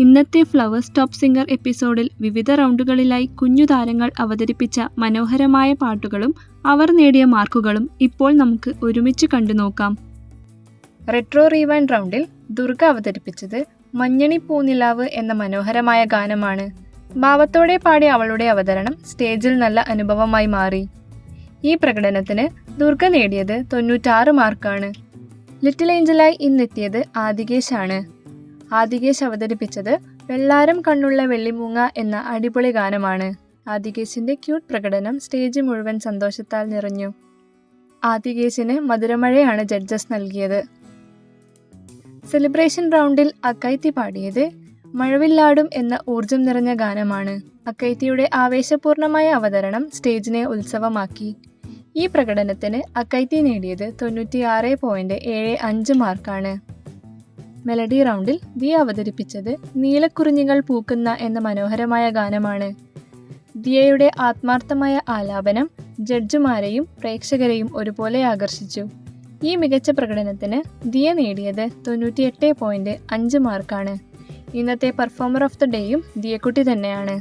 ഇന്നത്തെ flowers top singer എപ്പിസോഡിൽ വിവിധ റൗണ്ടുകളിലായി കുഞ്ഞു താരങ്ങൾ അവതരിപ്പിച്ച മനോഹരമായ പാട്ടുകളും അവർ നേടിയ മാർക്കുകളും ഇപ്പോൾ നമുക്ക് ഒരുമിച്ച് കണ്ടു നോക്കാം. റെട്രോ റീവൈൻഡ് റൗണ്ടിൽ ദുർഗ അവതരിപ്പിച്ചത് മഞ്ഞണി പൂനിലാവ് എന്ന മനോഹരമായ ഗാനമാണ്. ഭാവത്തോടെ പാടിയ അവളുടെ അവതരണം സ്റ്റേജിൽ നല്ല അനുഭവമായി മാറി. ഈ പ്രകടനത്തിന് ദുർഗ നേടിയത് 96 മാർക്കാണ്. ലിറ്റിൽ ഏഞ്ചലായി ഇന്നെത്തിയത് ആദികേശ് ആണ്. ആദികേശ് അവതരിപ്പിച്ചത് വെള്ളാരം കണ്ണുള്ള വെള്ളിമൂങ്ങ എന്ന അടിപൊളി ഗാനമാണ്. ആദികേശിന്റെ ക്യൂട്ട് പ്രകടനം സ്റ്റേജ് മുഴുവൻ സന്തോഷത്താൽ നിറഞ്ഞു. ആദികേശിന് മധുരമഴയാണ് ജഡ്ജസ് നൽകിയത്. സെലിബ്രേഷൻ റൗണ്ടിൽ അക്കൈത്തി പാടിയത് മഴവില്ലാടും എന്ന ഊർജം നിറഞ്ഞ ഗാനമാണ്. അക്കൈത്തിയുടെ ആവേശപൂർണമായ അവതരണം സ്റ്റേജിനെ ഉത്സവമാക്കി. ഈ പ്രകടനത്തിന് അക്കൈത്തി നേടിയത് 96.75 മാർക്കാണ്. മെലഡി റൗണ്ടിൽ ദിയ അവതരിപ്പിച്ചത് നീലക്കുറിഞ്ഞികൾ പൂക്കുന്ന എന്ന മനോഹരമായ ഗാനമാണ്. ദിയയുടെ ആത്മാർത്ഥമായ ആലാപനം ജഡ്ജുമാരെയും പ്രേക്ഷകരെയും ഒരുപോലെ ആകർഷിച്ചു. ഈ മികച്ച പ്രകടനത്തിന് ദിയ നേടിയത് 98.5 മാർക്കാണ്. ഇന്നത്തെ പെർഫോമർ ഓഫ് ദ ഡേയും ദിയക്കുട്ടി തന്നെയാണ്.